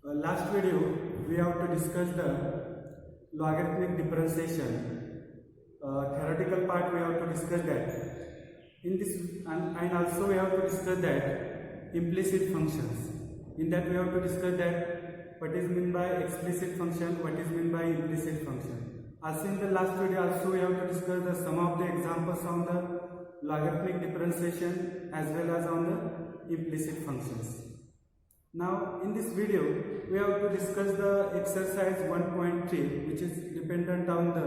Last video we have to discuss the logarithmic differentiation. Theoretical part we have to discuss that. In this and also we have to discuss that implicit functions. In that we have to discuss that what is meant by explicit function, what is meant by implicit function. Also in the last video also we have to discuss the some of the examples on the logarithmic differentiation as well as on the implicit functions. Now in this video we have to discuss the exercise 1.3, which is dependent on the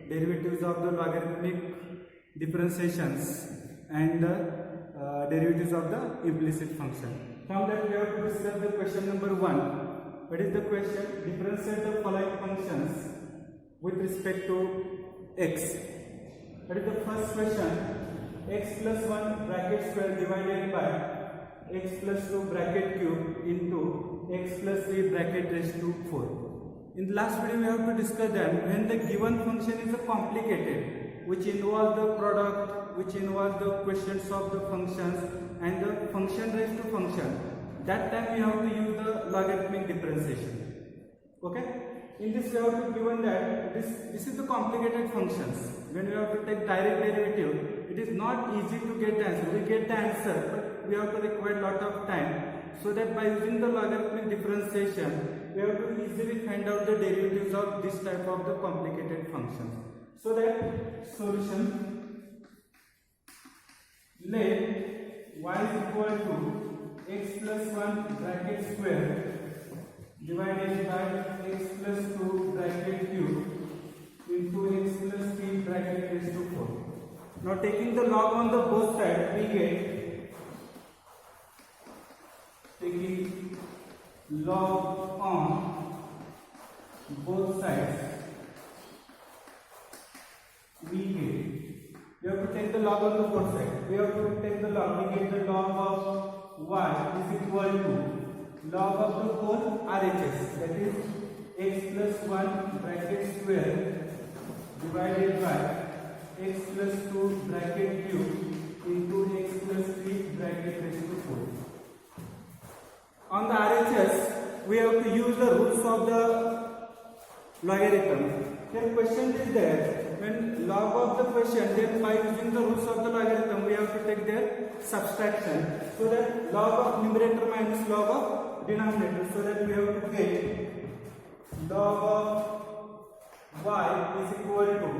derivatives of the logarithmic differentiations and the derivatives of the implicit function. From that we have to discuss the question number 1. What is the question? Differentiate the following functions with respect to x. What is the first question? X plus 1 bracket square divided by x plus 2 bracket cube into x plus 3 bracket raised to 4. In the last video we have to discuss that when the given function is complicated, which involves the product, which involves the quotients of the functions and the function raised to function, that time we have to use the logarithmic differentiation. Okay? In this we have to given that this is the complicated functions. When we have to take direct derivative, it is not easy to get the answer. We get the answer, but we have to require a lot of time. So that by using the logarithmic differentiation, we have to easily find out the derivatives of this type of the complicated functions. So that solution, let y is equal to x plus 1 bracket square divided by x plus 2 bracket cube into x plus 3 bracket raised to 4. Now taking the log on the both sides, we get taking log on both sides, we have to take the log on the both sides. We have to take the log. We get the log of y is equal to log of the whole RHS, that is x plus 1 bracket square divided by x plus 2 bracket cube into x plus 3 bracket raised to 4. On the RHS, we have to use the rules of the logarithm. Here question is there, when log of the question, then by using the rules of the logarithm, we have to take their subtraction. So that log of numerator minus log of denominator. So that we have to get log of y is equal to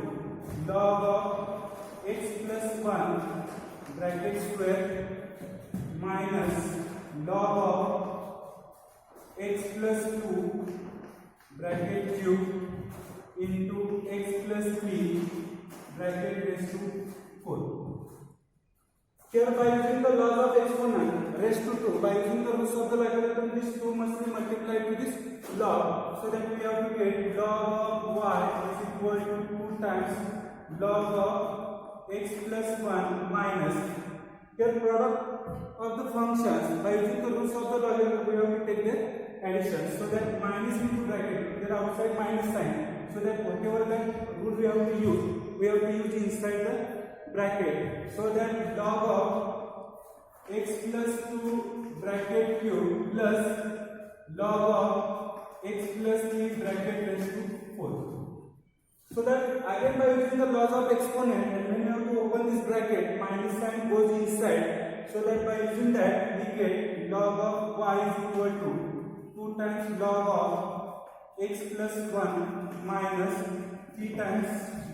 log of x plus 1 bracket square minus log of x plus 2 bracket cube into x plus 3 bracket raised to 4. Here by using the log of exponent raised to 2, by using the rules of the logarithm, this 2 must be multiplied to this log, so that we have to get log of y is equal to 2 times log of x plus 1 minus, here product of the functions, by using the rules of the logarithm we have to take their addition, so that minus into bracket, there outside minus sign, so that whatever the rule we have to use inside the bracket, so that log of x plus 2 bracket cube plus log of x plus 3 bracket raised to 4. So that again by using the laws of exponent, and when you have to open this bracket, minus sign goes inside, so that by using that we get log of y is equal to 2 times log of x plus 1 minus 3 times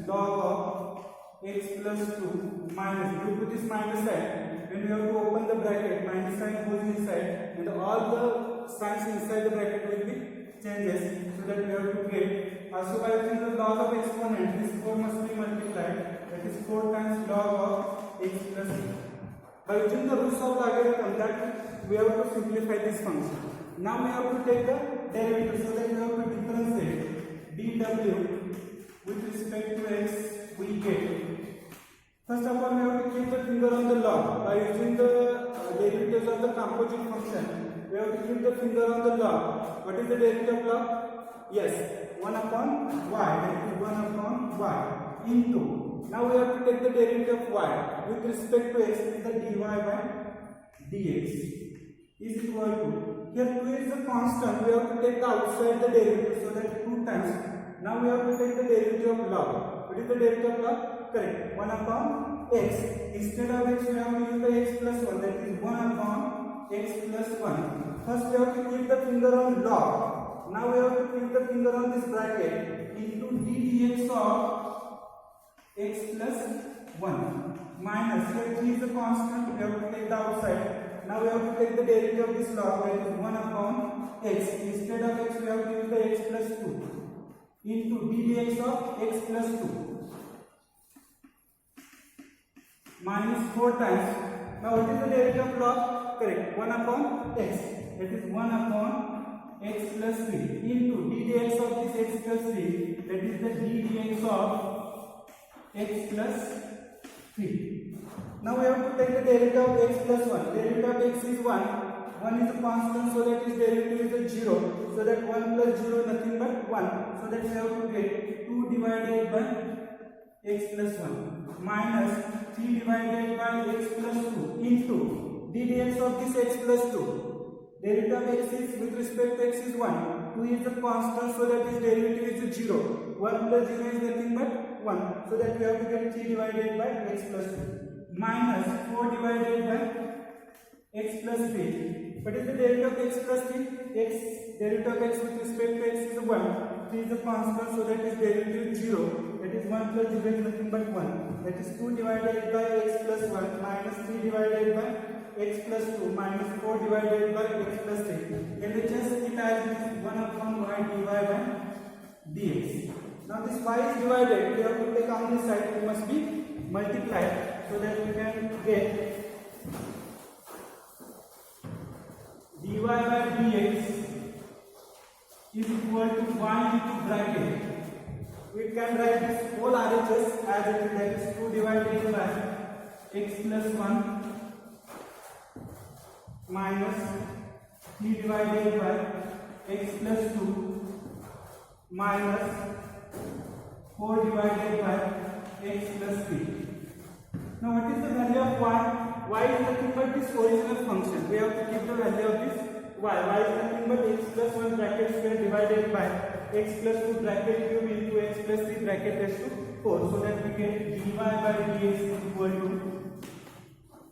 log of x plus 2 minus, due to this minus sign, when you have to open the bracket, minus sign goes inside and all the signs inside the bracket will be changes, so that we have to get, also by using the log of exponent, this 4 must be multiplied, that is 4 times log of x plus 3. By using the rules of logarithm, that we have to simplify this function. Now we have to take the derivative, so that we have to differentiate dw with respect to x. We get, first of all we have to keep the finger on the log. By using the derivatives of the composite function, we have to keep the finger on the log. What is the derivative of log? Yes, 1 upon y, that is 1 upon y into, now we have to take the derivative of y with respect to x, is the dy by dx is equal to, here 2 is the constant, we have to take the outside the derivative, so that 2 times. Now we have to take the derivative of log. What is the derivative of log? Correct, 1 upon x. Instead of x, we have to use the x plus 1, that is 1 upon x plus 1. First we have to keep the finger on log. Now we have to keep the finger on this bracket into d dx of x plus 1 minus, here 3 is the constant, we have to take the outside. Now we have to take the derivative of this log, that is 1 upon x. Instead of x, we have to use the x plus 2 into d dx of x plus 2 minus 4 times. Now what is the derivative of log? Correct, 1 upon x. That is 1 upon x plus 3 into d dx of this x plus 3, that is the d dx of x plus 3. Now we have to take the derivative of x plus 1. Derivative of x is 1. 1 is a constant, so that its derivative is a 0. So that 1 plus 0 is nothing but 1. So that we have to get 2 divided by x plus 1 minus 3 divided by x plus 2 into d dx of this x plus 2. Derivative of x is, with respect to x is 1. 2 is a constant, so that its derivative is 0. 1 plus 0 is nothing but 1. So that we have to get 3 divided by x plus 2 minus 4 divided by x plus 3. What is the derivative of x plus 3? X, derivative of x with respect to x is 1. 3 is a constant, so that is derivative is 0. That is 1 plus 0 is nothing but 1. That is 2 divided by x plus 1 minus 3 divided by x plus 2 minus 4 divided by x plus 3. LHS it as is 1 upon y dy by dx. Now this y is divided, we have to take on this side, it must be multiplied, so that we can get dy by dx is equal to y into bracket. We can write this whole RHS as it is, that is 2 divided by x plus 1 minus 3 divided by x plus 2 minus 4 divided by x plus 3. Now what is the value of y? Y is nothing but this original function. We have to keep the value of this y. Y is nothing but x plus 1 bracket square divided by x plus 2 bracket cube into x plus 3 bracket raised to 4. So that we get dy by dx is equal to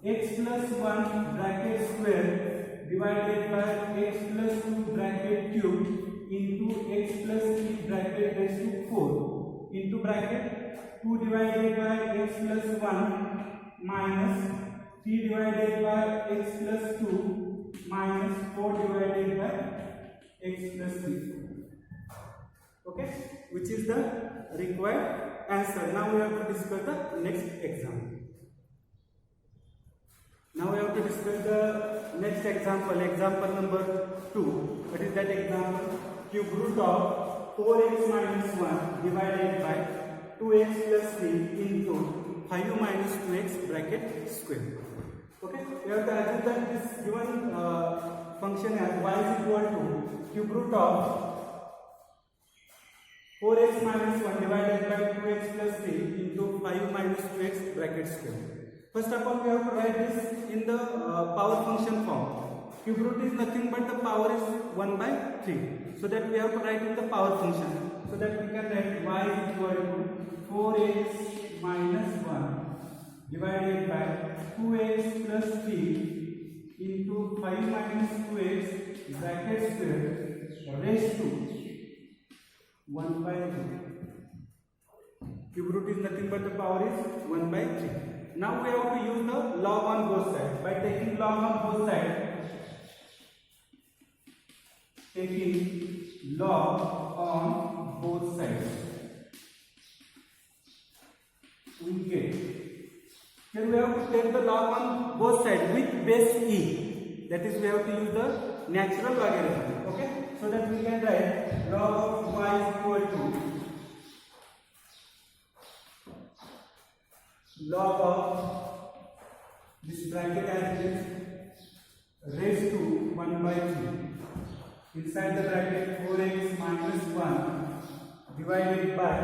x plus 1 bracket square divided by x plus 2 bracket cube into x plus 3 bracket raised to 4 into bracket 2 divided by x plus 1 minus 3 divided by x plus 2 minus 4 divided by x plus 3. Okay, which is the required answer. Now we have to discuss the next example. Now we have to discuss the next example, example number 2. What is that example? Cube root of 4x minus 1 divided by 2x plus 3 into 5 minus 2x bracket square. Okay, we have to assume that this given function as y is equal to cube root of 4x minus 1 divided by 2x plus 3 into 5 minus 2x bracket square. First of all, we have to write this in the power function form. Cube root is nothing but the power is 1 by 3. So that we have to write in the power function. So that we can write y is equal to 4x minus 1 divided by 2x plus 3 into 5 minus 2x bracket square raised to 1 by 3. Cube root is nothing but the power is 1 by 3. Now we have to use the log on both sides. By taking log on both sides, taking log on both sides, we get, here we have to take the log on both sides with base e. That is, we have to use the natural logarithm. Okay, so that we can write log of y is equal to log of this bracket as it is raised to 1 by 3. Inside the bracket 4x minus 1 divided by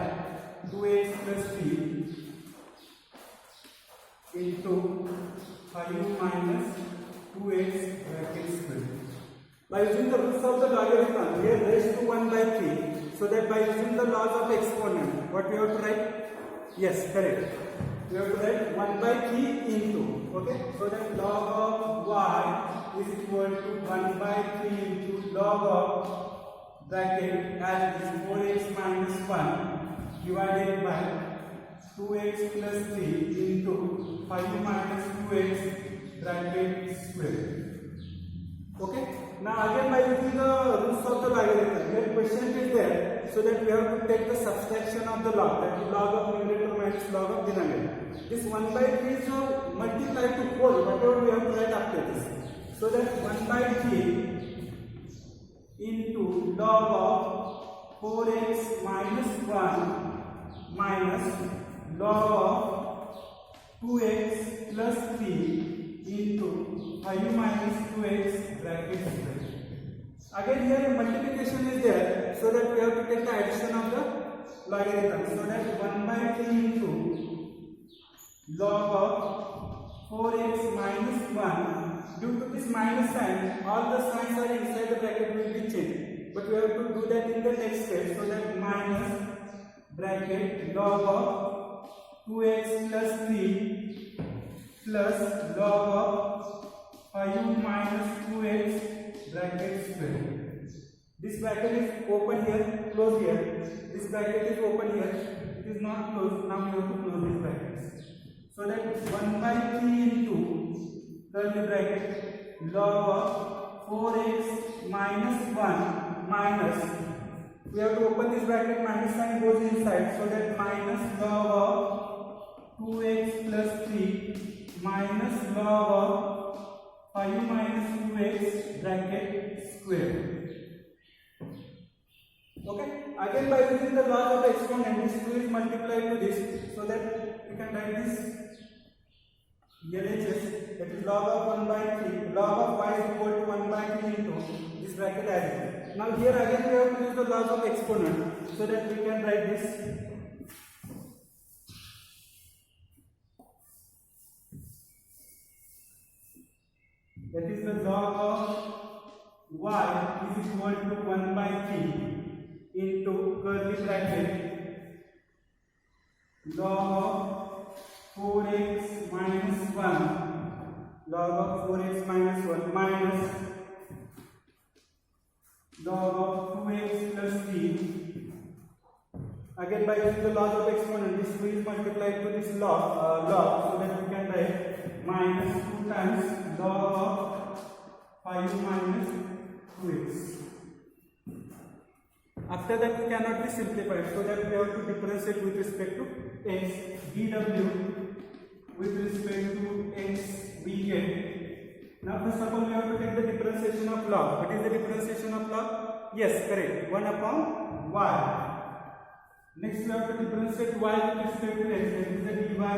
2x plus 3 into 5 minus 2x bracket square. By using the roots of the logarithm, we have raised to 1 by 3. So that by using the laws of exponent, what we have to write? Yes, correct. We have to write 1 by 3 into. Okay. So that log of y is equal to 1 by 3 into log of bracket as is 4x minus 1 divided by 2x plus 3 into 5 minus 2x bracket square. Okay. Now again by using the roots of the logarithm, here question is there, so that we have to take the subtraction of the log, that is log of numerator minus log of denominator. This 1 by 3 is multiplied to 4, whatever we have to write after this. So that 1 by 3 into log of 4x minus 1 minus log of 2x plus 3 into 5 minus 2x bracket square. Again here multiplication is there, so that we have to take the addition of the logarithm. So that 1 by 3 into log of 4x minus 1. Due to this minus sign, all the signs are inside the bracket will be changed. But we have to do that in the next step. So that minus bracket log of 2x plus 3 plus log of 5 minus 2x bracket square. This bracket is open here, close here. This bracket is open here. It is not closed. Now we have to close these brackets. So that 1 by 3 into curly bracket log of 4x minus 1 minus, we have to open this bracket, minus sign goes inside, so that minus log of 2x plus 3 minus log of 5 minus 2x bracket square. Okay, again by using the laws of exponent, this 2 is multiplied to this, so that we can write this LHS, that is log of 1 by 3, log of y is equal to 1 by 3 into this bracket as well. Now here again we have to use the laws of exponent, so that we can write this that is the log of y is equal to 1 by 3 into curly bracket log of 4x minus 1 log of 4x minus 1 minus log of 2x plus 3. Again by using the laws of exponent, this 2 is multiplied to this log, so that we can write minus 2 times log of 5 minus 2x. After that we cannot be simplified, so that we have to differentiate with respect to x. dw with respect to x we get. Now first of all we have to take the differentiation of log. What is the differentiation of log? Yes, correct. 1 upon y. Next we have to differentiate y with respect to x, that is the dy by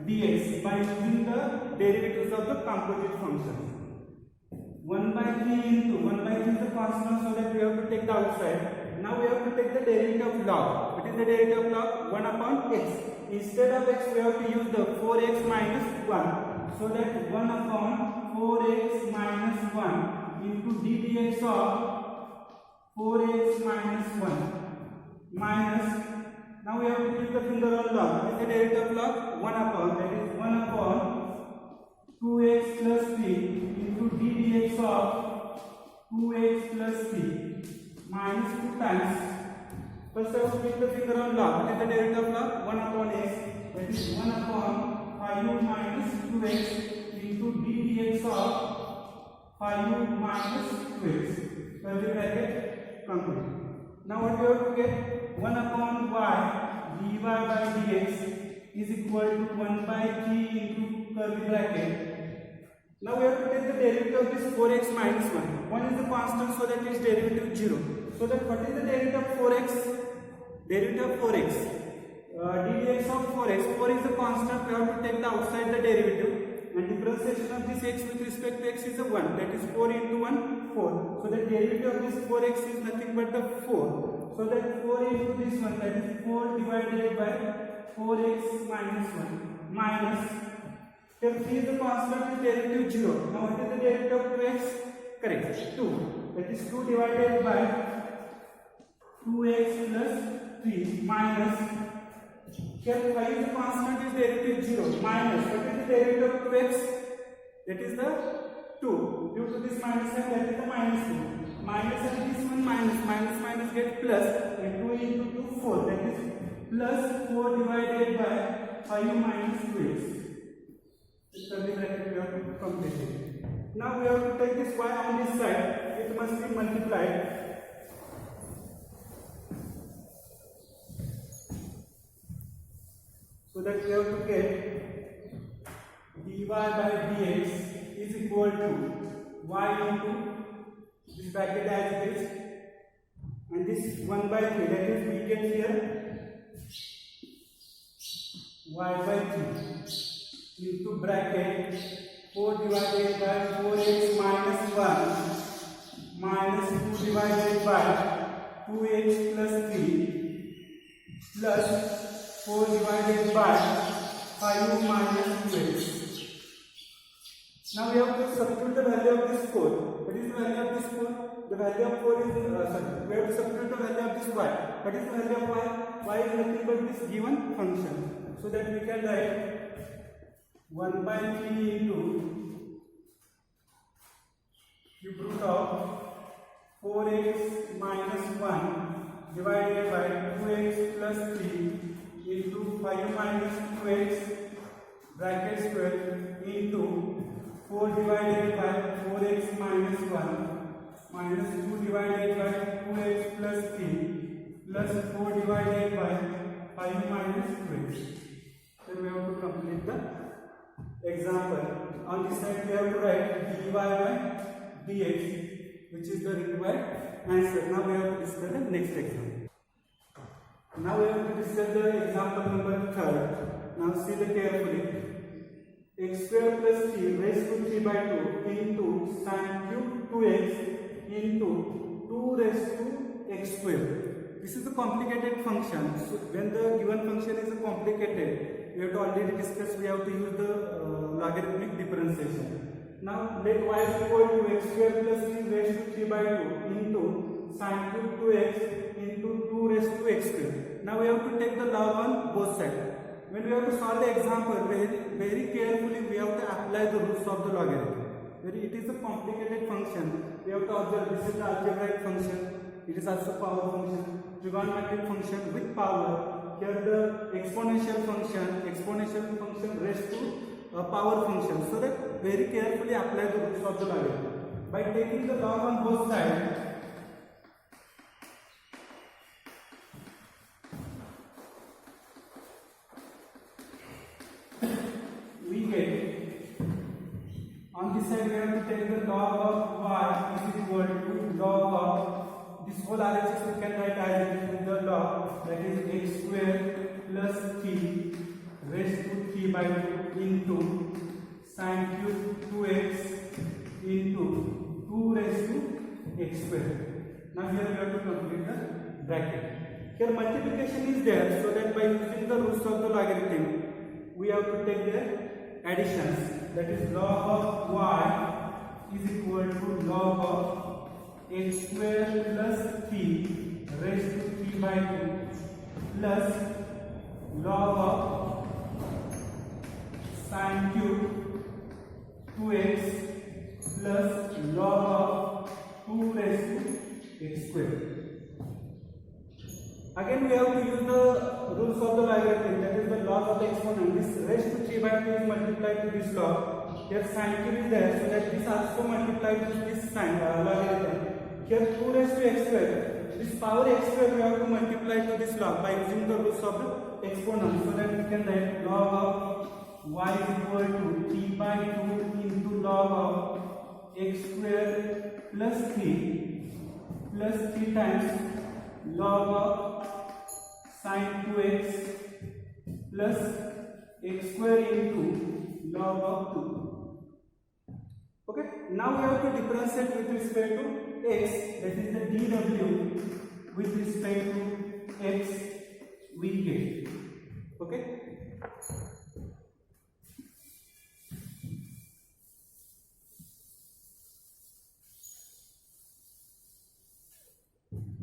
dx, by using the derivatives of the composite functions. 1 by 3 into 1 by 3 is the constant, so that we have to take the outside. Now we have to take the derivative of log. What is the derivative of log? 1 upon x. Instead of x we have to use the 4x minus 1. So that 1 upon 4x minus 1 into ddx of 4x minus 1 minus, now we have to use the finger on log. What is the derivative of log? 1 upon, that is 1 upon 2x plus 3 into ddx of 2x plus 3 minus 2 times. First I have to use the finger on log. What is the derivative of log? 1 upon x, that is 1 upon 5 minus 2x into ddx of 5 minus 2x. Curly bracket complete. Now what we have to get? 1 upon y dy by dx is equal to 1 by 3 into curly bracket. Now we have to take the derivative of this 4x minus 1. 1 is the constant, so that its derivative 0. So that what is the derivative of 4x? Derivative of 4x. ddx of 4x. 4 is the constant, we have to take the outside the derivative. And differentiation of this x with respect to x is a 1. That is 4 into 1, 4. So the derivative of this 4x is nothing but the 4. So that 4 into this one, that is 4 divided by 4x minus 1 minus, here 3 is the constant, is derivative 0. Now what is the derivative of 2x? correct, 2. That is 2 divided by 2x plus 3 minus, here 5 is a constant, is derivative 0, minus, what is the derivative of 2x? That is the 2. Due to this minus sign, that is the minus 2. Minus and this one minus get plus, and 2 into 2, 4. That is plus 4 divided by 5 minus 2x. This curly bracket we have to complete it. Now we have to take this y on this side. It must be multiplied. So that we have to get dy by dx is equal to y into this bracket as it is, and this 1 by 3, that is we get here y by 3 into bracket 4 divided by 4x minus 1 minus 2 divided by 2x plus 3 plus 4 divided by 5 minus 2x. Now we have to substitute the value of this 4. What is the value of this 4? The value of 4 is, we have to substitute the value of this y. What is the value of y? Y is nothing but this given function. So that we can write 1 by 3 into cube root of 4x minus 1 divided by 2x plus 3 into 5 minus 2x bracket square into 4 divided by 4x minus 1 minus 2 divided by 2x plus 3 plus 4 divided by 5 minus 2x. Then we have to complete the example. On this side we have to write dy by dx, which is the required answer. Now we have to discuss the next example. Now we have to discuss the example number 3rd. Now see the carefully. X square plus 3 raised to 3 by 2 into sin cube 2x into 2 raised to x square. This is a complicated function. So when the given function is complicated, we have to already discuss, we have to use the logarithmic differentiation. Now let y is equal to x square plus 3 raised to 3 by 2 into sin cube 2x into 2 raised to x square. Now we have to take the log on both sides. When we have to solve the example, very carefully we have to apply the rules of the logarithm. It is a complicated function. We have to observe this is the algebraic function. It is also power function, trigonometric function with power. Here the exponential function raised to a power function. So that very carefully apply the rules of the logarithm. By taking the log on both sides, on this side we have to take the log of y is equal to log of this whole RHS we can write as it is the log, that is x square plus 3 raised to 3 by 2 into sin cube 2x into 2 raised to x square. Now here we have to complete the bracket. Here multiplication is there, so that by using the rules of the logarithm we have to take the additions. That is log of y is equal to log of x square plus 3 raised to 3 by 2 plus log of sin cube 2x plus log of 2 raised to x square. Again we have to use the rules of the logarithm, that is the log of the exponent. This raised to 3 by 2 is multiplied to this log. Here sin cube is there, so that this also multiplied to this sin logarithm. Here 2 raised to x square. This power x square we have to multiply to this log by using the rules of the exponent. So that we can write log of y is equal to 3 by 2 into log of x square plus 3 times log of sin 2x plus x square into log of 2. Okay, now we have to differentiate with respect to x, that is the dw with respect to x we get. Okay.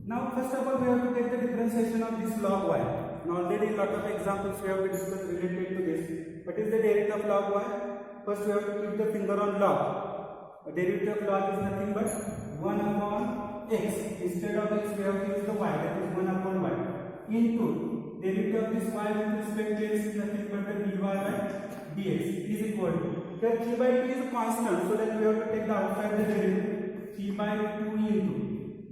Now first of all we have to take the differentiation of this log y. Now already lot of examples we have discussed related to this. What is the derivative of log y? First we have to keep the finger on log. A derivative of log is nothing but 1 upon x. Instead of x we have to use the y, that is 1 upon y, into derivative of this y with respect to x is nothing but the dy by dx is equal to, here 3 by 2 is a constant, so that we have to take the outside the derivative 3 by 2 into.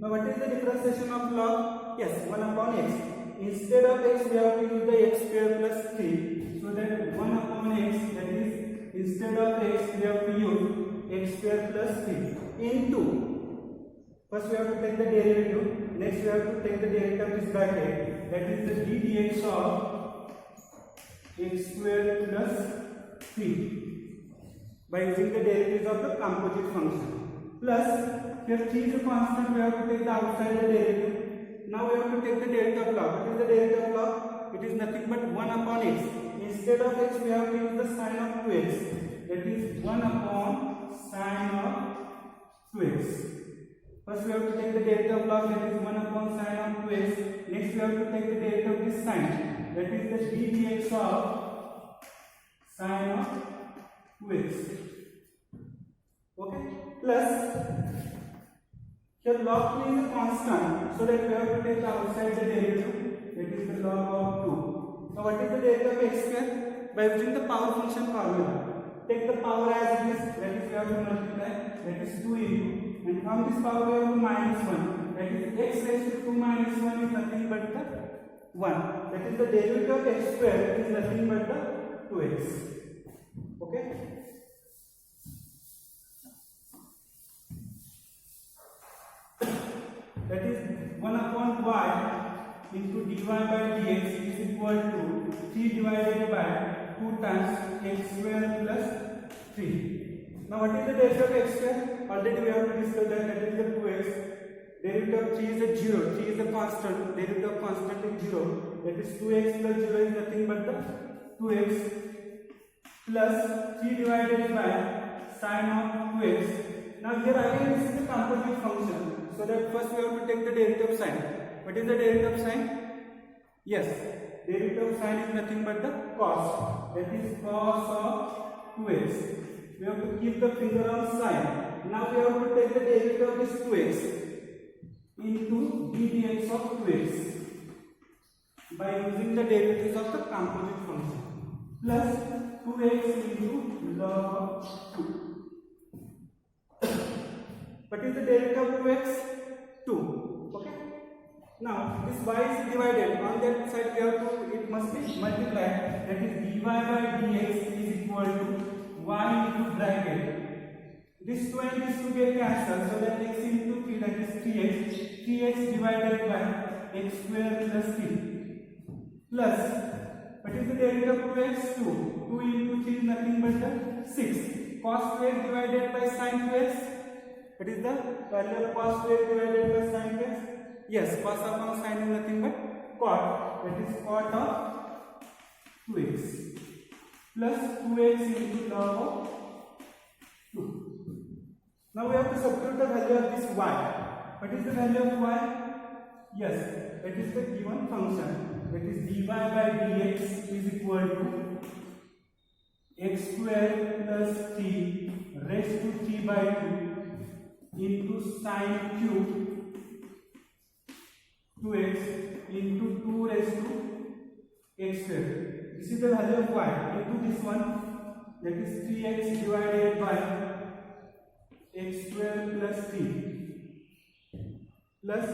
Now what is the differentiation of log? Yes, 1 upon x. Instead of x we have to use the x square plus 3, so that 1 upon x, that is instead of x we have to use x square plus 3 into, first we have to take the derivative, next we have to take the derivative of this bracket, that is the d dx of x square plus 3 by using the derivatives of the composite function, plus here 3 is a constant, we have to take the outside the derivative. Now we have to take the derivative of log. What is the derivative of log? It is nothing but 1 upon x. Instead of x we have to use the sine of 2x, that is 1 upon sine of 2x. First we have to take the derivative of log, that is 1 upon sine of 2x. Next we have to take the derivative of this sine, that is the d dx of sine of 2x. Okay, plus here log 3 is a constant, so that we have to take the outside the derivative, that is the log of 2. Now what is the derivative of x square? By using the power function formula, take the power as it is, that is we have to multiply, that is 2 into, and from this power we have to minus 1, that is x raised to 2 minus 1 is nothing but the 1, that is the derivative of x square is nothing but the 2x. Okay. That is 1 upon y into dy by dx is equal to 3 divided by 2 times x square plus 3. Now what is the derivative of x square? Already we have to discuss that is the 2x. Derivative of 3 is a 0, 3 is a constant, derivative of constant is 0, that is 2x plus 0 is nothing but the 2x plus 3 divided by sine of 2x. Now here again this is the composite function. So that first we have to take the derivative of sine. What is the derivative of sine? Yes, derivative of sine is nothing but the cos. That is cos of 2x. We have to keep the finger on sine. Now we have to take the derivative of this 2x into d dx of 2x by using the derivatives of the composite function, plus 2x into log of 2. What is the derivative of 2x? 2. Okay. Now this y is divided. On that side we have to, it must be multiplied. That is dy by dx is equal to y into bracket. This 2 and this 2 get cancelled, so that x into 3, that is 3x. 3x divided by x square plus 3. Plus, what is the derivative of 2x? 2. 2 into 3 is nothing but the 6. Cos 2x divided by sin 2x. What is the value of cos 2x divided by sin 2x? Yes, cos upon sin is nothing but cot. That is cot of 2x plus 2x into log of 2. Now we have to substitute the value of this y. What is the value of y? Yes, that is the given function. That is dy by dx is equal to x square plus 3 raised to 3 by 2 into sine cube 2x into 2 raised to x square. This is the value of y into this one, that is 3x divided by x square plus 3 plus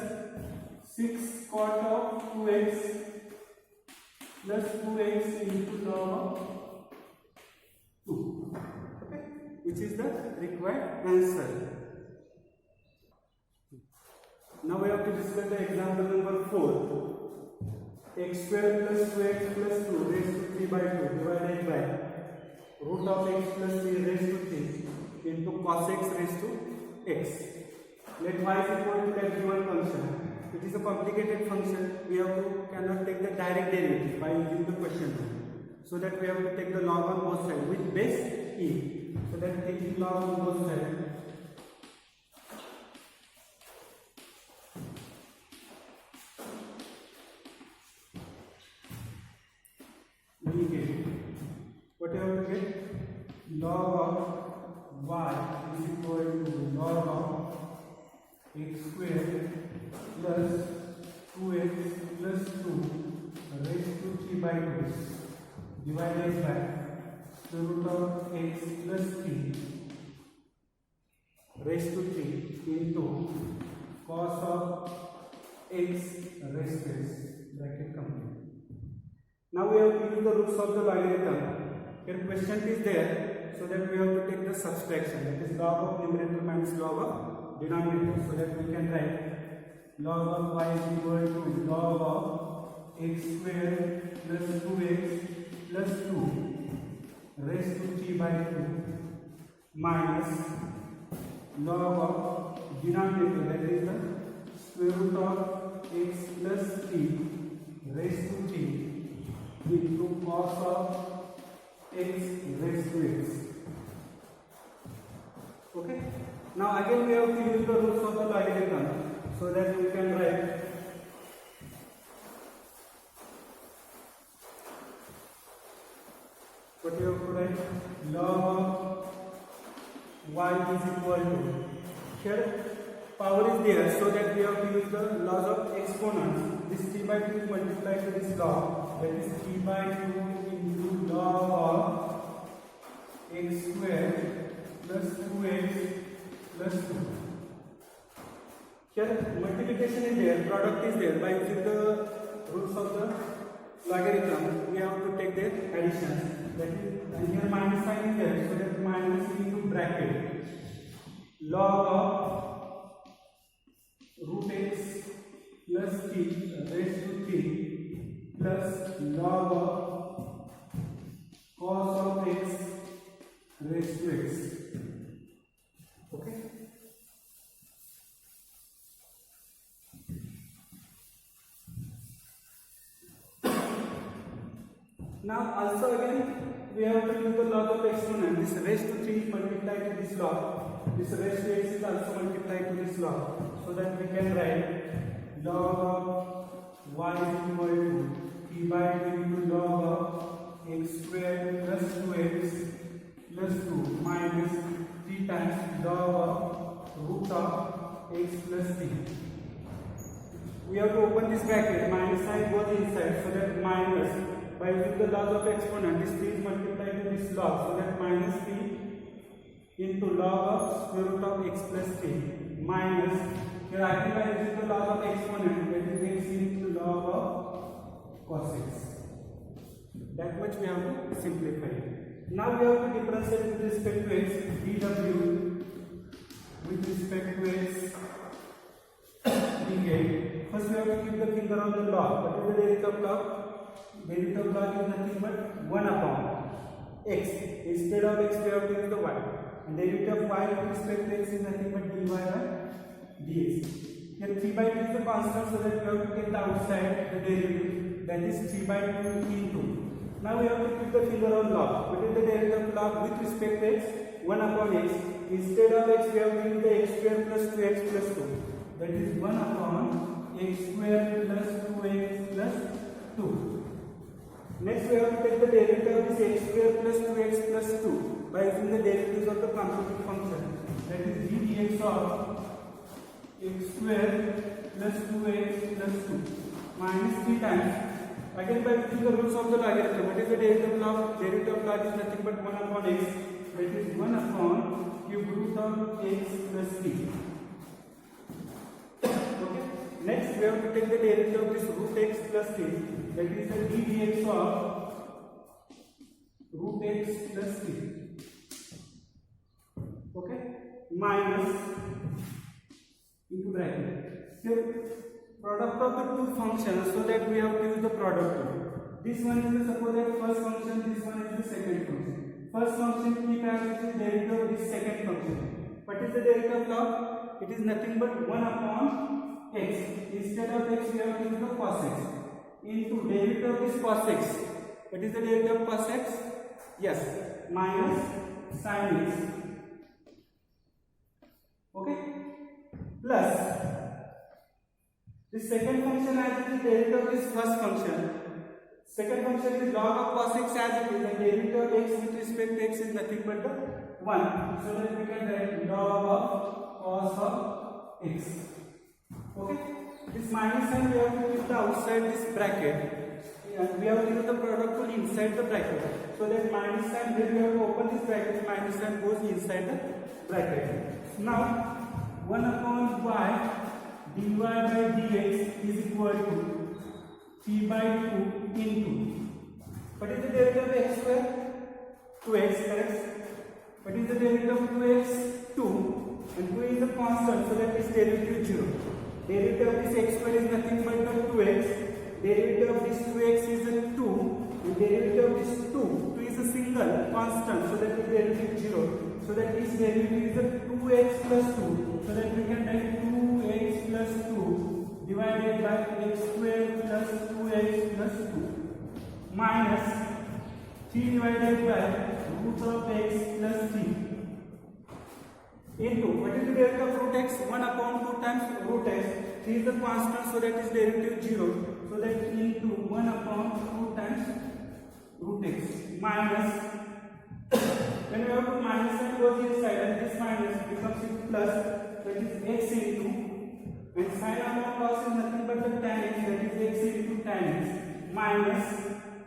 6 cot of 2x plus 2x into log of 2. Okay, which is the required answer. Now we have to discuss the example number 4. X square plus 2x plus 2 raised to 3 by 2 divided by root of x plus 3 raised to 3 into cos x raised to x. Let y is equal to that given function. It is a complicated function. We cannot take the direct derivative by using the question rule. So that we have to take the log on both sides with base e. So that taking log on both sides. negate. What you have to get? Log of y is equal to log of x square plus 2x plus 2 raised to 3 by 2 divided by the root of x plus 3 raised to 3 into cos of x raised to x, bracket complete. Now we have to use the roots of the logarithm. Here question is there, so that we have to take the subtraction, that is log of numerator minus log of denominator, so that we can write log of y is equal to log of x square plus 2x plus 2 raised to 3 by 2 minus log of denominator, that is the square root of x plus 3 raised to 3 into cos of x raised to x. Okay. Now again we have to use the roots of the logarithm, so that we can write what you have to write, log of y is equal to, here power is there, so that we have to use the laws of exponents. This 3 by 2 is multiplied to this log, that is 3 by 2 into log of x square plus 2x plus 2. Here multiplication is there, product is there. By using the roots of the logarithm, we have to take the addition. That is, and here minus sign is there, so that minus into bracket log of root x plus 3 raised to 3 plus log of cos of x raised to x. Okay. Now also again we have to use the log of exponent. This raised to 3 is multiplied to this log. This raised to x is also multiplied to this log. So that we can write log of y is equal to 3 by 2 into log of x square plus 2x plus 2 minus 3 times log of root of x plus 3. We have to open this bracket, minus sign goes inside, so that minus, by using the laws of exponent, this 3 is multiplied to this log, so that minus 3 into log of square root of x plus 3 minus, here again by using the laws of exponent, that is x into log of cos x. That much we have to simplify. Now we have to differentiate with respect to x, dw with respect to x dk. First we have to keep the finger on the log. What is the derivative of log? Derivative of log is nothing but 1 upon x. Instead of x we have to use the y. And derivative of y with respect to x is nothing but dy by dx. Here 3 by 2 is the constant, so that we have to take the outside the derivative, that is 3 by 2 into. Now we have to keep the finger on log. What is the derivative of log with respect to x? 1 upon x. Instead of x we have to use the x square plus 2x plus 2. That is 1 upon x square plus 2x plus 2. Next we have to take the derivative of this x square plus 2x plus 2 by using the derivatives of the composite function. That is d dx of x square plus 2x plus 2 minus 3 times. Again by using the roots of the logarithm. What is the derivative of log? Derivative of log is nothing but 1 upon x. That is 1 upon cube root of x plus 3. Okay. Next we have to take the derivative of this root x plus 3. That is the d dx of root x plus 3. Okay. Minus into bracket. Here product of the two functions, so that we have to use the product rule. This one is the, suppose that first function, this one is the second function. First function keep as it is derivative of this second function. What is the derivative of log? It is nothing but 1 upon x. Instead of x we have to use the cos x into derivative of this cos x. What is the derivative of cos x? Yes, minus sin x. Okay, plus this second function as it is derivative of this first function, Second function is log of cos x as it is, and derivative of x with respect to x is nothing but the 1. So that we can write log of cos of x. Okay. This minus sign we have to keep the outside this bracket. And we have to use the product rule inside the bracket. So that minus sign, when we have to open this bracket, minus sign goes inside the bracket. Now 1 upon y dy by dx is equal to 3 by 2 into, what is the derivative of x square? 2x, correct? What is the derivative of 2x? 2, and 2 is a constant, so that is derivative 0. Derivative of this x square is nothing but the 2x. Derivative of this 2x is a 2, and derivative of this 2 is a single constant, so that is derivative 0. So that this derivative is a 2x plus 2, so that we can write 2x plus 2 divided by x square plus 2x plus 2 minus 3 divided by root of x plus 3 into, what is the derivative of root x? 1 upon 2 times root x. 3 is the constant, so that is derivative 0. So that into 1 upon 2 times root x minus, when we have to minus sign goes inside and this minus becomes plus, that is x into, and sine upon cos is nothing but the tan x, that is x into tan x minus,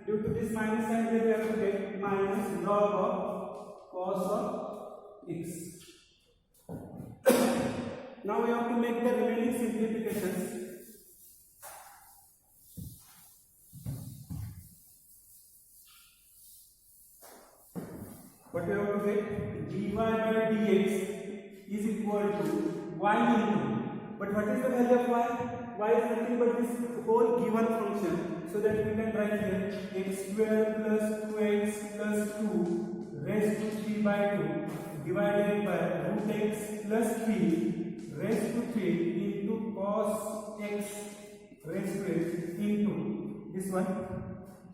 due to this minus sign we have to get minus log of cos of x. Now we have to make the remaining simplifications. What we have to get? Dy by dx is equal to y into. But what is the value of y? Y is nothing but this whole given function. So that we can write here x square plus 2x plus 2 raised to 3 by 2 divided by root x plus 3 raised to 3 into cos x raised to x into this one.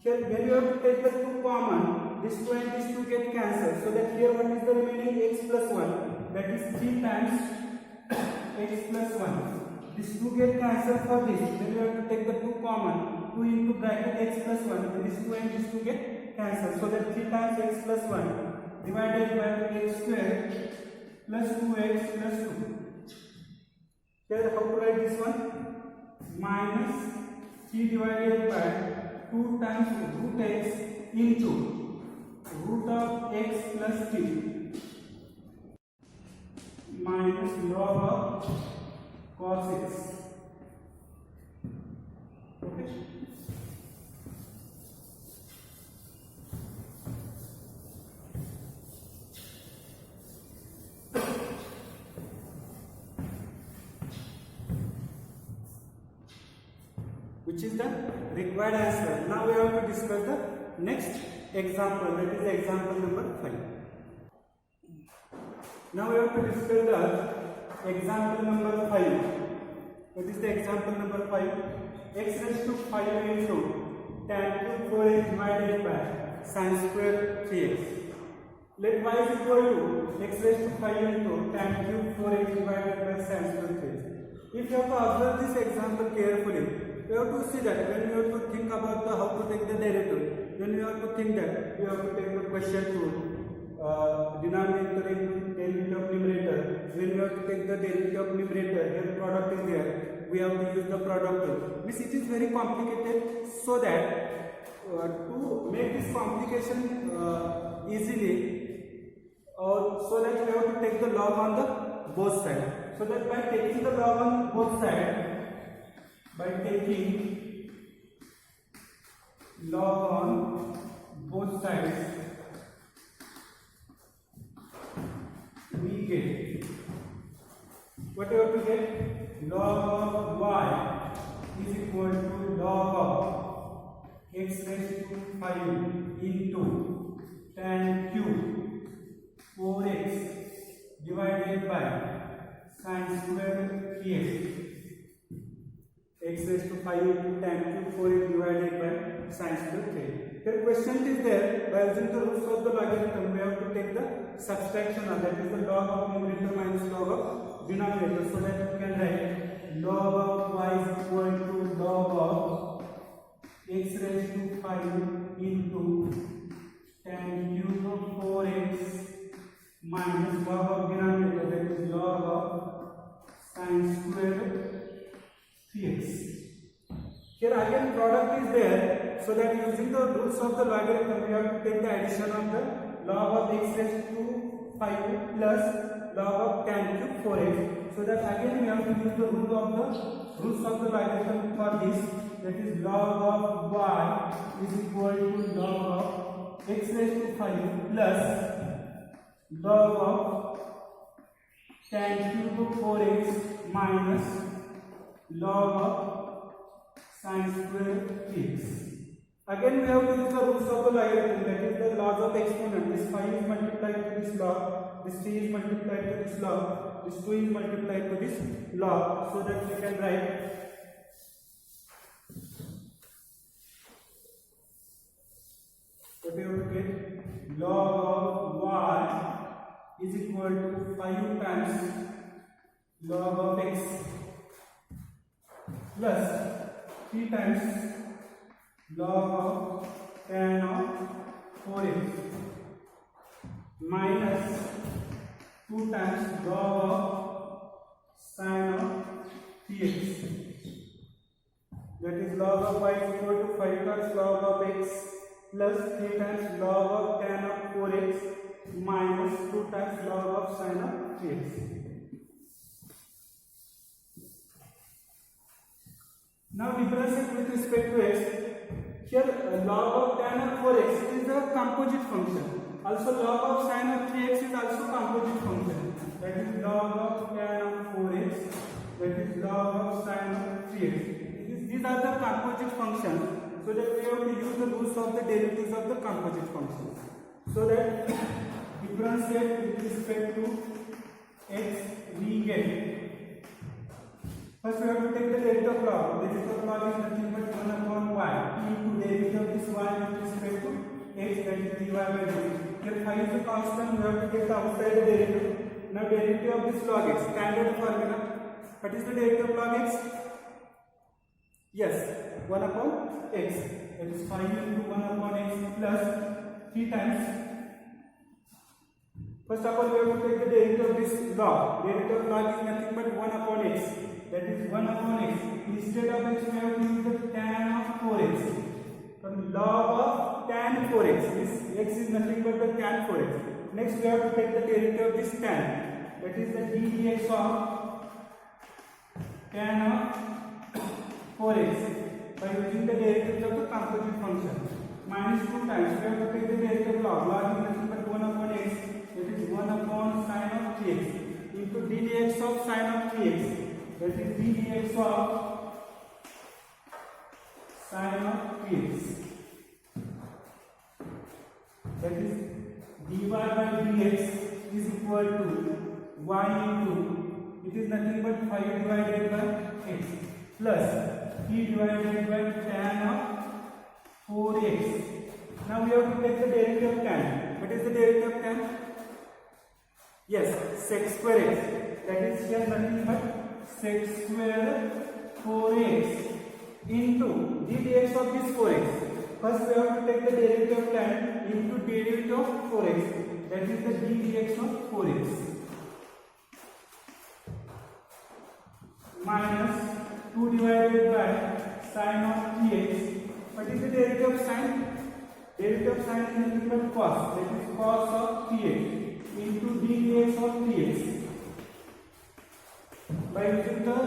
Here when you have to take the 2 common, this 2 and this 2 get cancelled. So that here what is the remaining? X plus 1. That is 3 times x plus 1. This 2 get cancelled for this. Then you have to take the 2 common. 2 into bracket x plus 1. Then this 2 and this 2 get cancelled. So that 3 times x plus 1 divided by x square plus 2x plus 2. Here how to write this one? Minus 3 divided by 2 times root x into root of x plus 3 minus log of cos x. Okay. Which is the required answer. Now we have to discuss the next example, that is the example number 5. Now we have to discuss the example number 5. What is the example number 5? X raised to 5 into tan cube 4x divided by sin square 3x. Let y is equal to x raised to 5 into tan cube 4x divided by sin square 3x. If you have to observe this example carefully, you have to see that when you have to think about the how to take the derivative, when you have to think that you have to take the question to denominator into derivative of numerator. When you have to take the derivative of numerator, here product is there, we have to use the product rule. Means it is very complicated, so that to make this complication easily, so that we have to take the log on the both sides. So that by taking the log on both sides, by taking log on both sides, we get, what you have to get? Log of y is equal to log of x raised to 5 into tan cube 4x divided by sin square 3x. X raised to 5 into tan cube 4x divided by sin square 3. Here question is there, by using the rules of the logarithm we have to take the subtraction, that is the log of numerator minus log of denominator, so that we can write log of y is equal to log of x raised to 5 square 3x. Here again product is there, so that using the rules of the logarithm we have to take the addition of the log of x raised to 5 plus log of tan cube 4x. So that again we have to use the rules of the logarithm for this. That is log of y is equal to log of x raised to 5 plus log of tan cube 4x minus log of sin square x. Again we have to use the rules of the logarithm, that is the laws of exponent. This 5 is multiplied to this log, this 3 is multiplied to this log, this 2 is multiplied to this log, so that we can write what we have to get log of y is equal to 5 times log of x plus 3 times log of tan of 4x minus 2 times log of sin of 3x. That is log of y is equal to 5 times log of x plus 3 times log of tan of 4x minus 2 times log of sin of 3x. Now differentiate with respect to x. Here log of tan of 4x is a composite function. Also log of sin of 3x is also composite function. That is log of tan of 4x. That is log of sin of 3x. These are the composite functions. So that we have to use the rules of the derivatives of the composite functions. So that differentiate with respect to x we get. First we have to take the derivative of log. Derivative of log is nothing but 1 upon y into derivative of this y with respect to x, that is dy by dt. Here phi is the constant, we have to take the outside derivative. Now derivative of this log x, standard formula. What is the derivative of log x? Yes, 1 upon x. That is phi into 1 upon x plus 3 times. First of all we have to take the derivative of this log. Derivative of log is nothing but 1 upon x. That is 1 upon x. Instead of x, we have to use the tan of 4x. From log of tan 4x. This x is nothing but the tan 4x. Next, we have to take the derivative of this tan. That is the dx of tan of 4x. By using the derivatives of the composite function. Minus 2 times. We have to take the derivative of log. Log is nothing but 1 upon x. That is 1 upon sin of 3x. Into ddx of sin of 3x. That is ddx of sin of 3x. That is dy by dx is equal to y into, it is nothing but 5 divided by x plus 3 divided by tan of 4x. Now we have to take the derivative of tan. What is the derivative of tan? Yes, sec square x. That is here nothing but sec square 4x into ddx of this 4x. First we have to take the derivative of tan into derivative of 4x. That is the ddx of 4x minus 2 divided by sin of 3x. What is the derivative of sin? Derivative of sin is nothing but cos. That is cos of 3x into ddx of 3x. By using the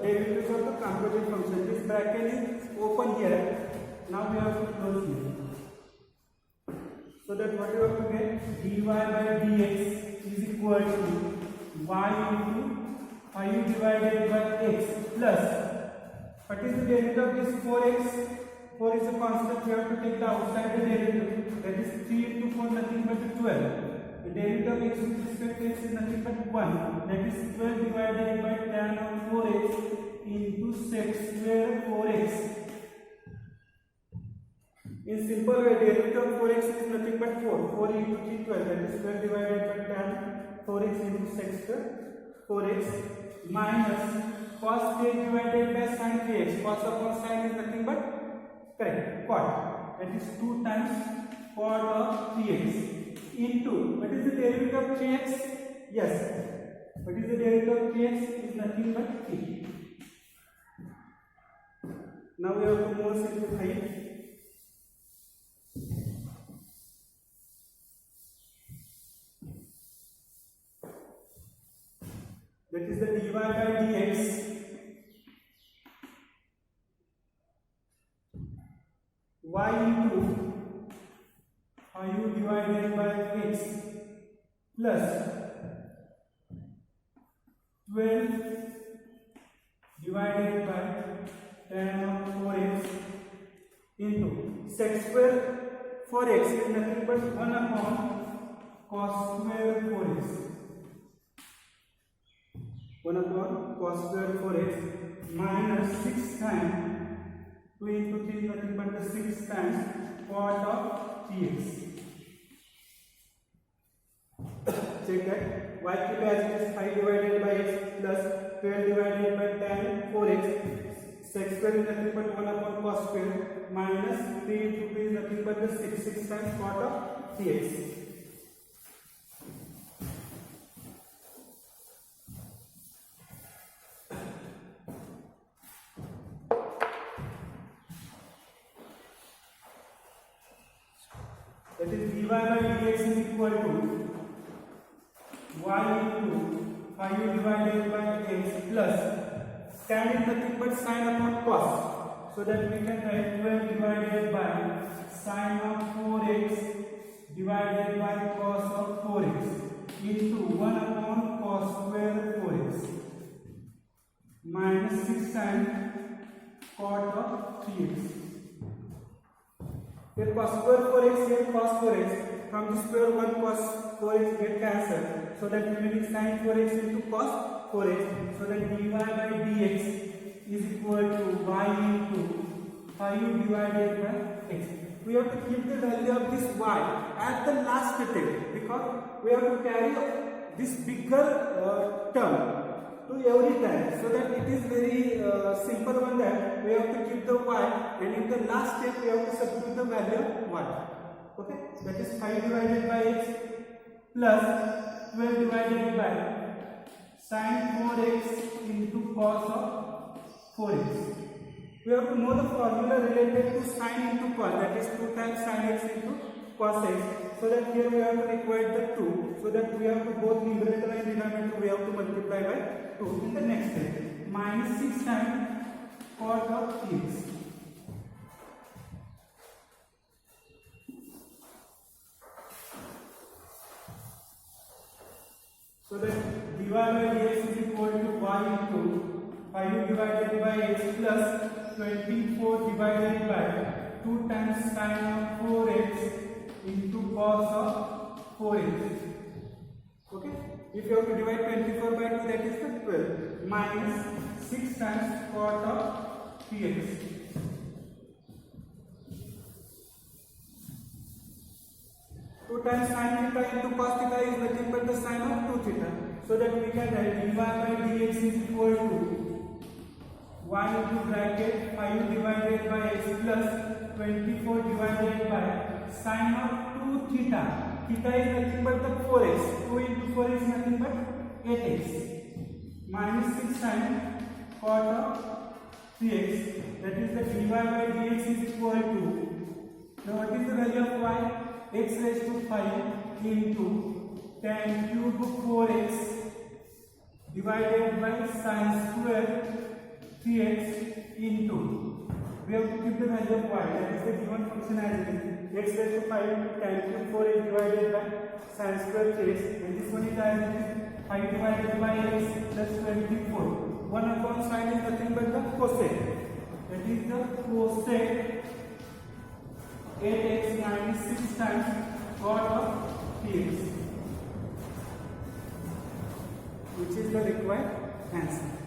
derivatives of the composite function, this bracket is open here. Now we have to close it. So that what you have to get, dy by dx is equal to y into 5 divided by x plus, what is the derivative of this 4x? 4 is a constant, we have to take the outside the derivative. That is 3 into 4 nothing but 12. The derivative of x with respect to x is nothing but 1. That is 12 divided by tan of 4x into sec square 4x. In simple way, derivative of 4x is nothing but 4. 4 into 3, 12. That is 12 divided by tan 4x into sec square 4x minus cos k divided by sin kx. Cos upon sin is nothing but correct quad. That is 2 times quad of 3x into, what is the derivative of 3x? Yes, What is the derivative of kx? Is nothing but k. Now we have to more simplify it. That is the dy by dx y into 5 divided by x plus 12 divided by tan of 4x into sec square 4x is nothing but 1 upon cos square 4x. 1 upon cos square 4x minus 6 times 2 into 3 is nothing but the 6 times cot of 3x. Check that y cube as it is 5 divided by x plus 12 divided by tan 4x. Sec square is nothing but 1 upon cos square minus 3 into 2 is nothing but the 6 times cot of 3x. That is dy by dx is equal to y into 5 divided by x plus tan is nothing but sin upon cos, so that we can write 12 divided by sin of 4x divided by cos of 4x into 1 upon cos square 4x minus 6 times cot of 3x. Here cos square 4x, here cos 4x. From the square 1 cos 4x get cancelled. So that remaining sin 4x into cos 4x. So that dy by dx is equal to y into 5 divided by x. We have to keep the value of this y at the last step because we have to carry this bigger term to every time, so that it is very simple one that we have to keep the y and in the last step we have to substitute the value of y. Okay, that is 5 divided by x plus 12 divided by sin 4x into cos of 4x. We have to know the formula related to sin into cos, that is 2 times sin x into cos x. So that here we have to require the 2, so that we have to both numerator and denominator we have to multiply by 2 in the next step. Minus 6 times cot of x. So that dy by dx is equal to y into 5 divided by x plus 24 divided by 2 times sin of 4x into cos of 4x. Okay, if you have to divide 24 by 2, that is the 12 minus 6 times cot of 3x. 2 times sin theta into cos theta is nothing but the sin of 2 theta. So that we can write dy by dx is equal to y into bracket 5 divided by x plus 24 divided by sin of 2 theta. Theta is nothing but the 4x. 2 into 4 is nothing but 8x. Minus 6 times cot of 3x. That is the dy by dx is equal to, now what is the value of y? X raised to 5 into tan cube 4x divided by sin square 3x into, we have to keep the value of y, that is the given function as it is, x raised to 5 into tan cube 4x divided by sin square 3x, and this one is as it is 5 divided by x plus 24. 1 upon sin is nothing but the cosec, that is the cosec 8x minus 6 times cot of 3x, which is the required answer.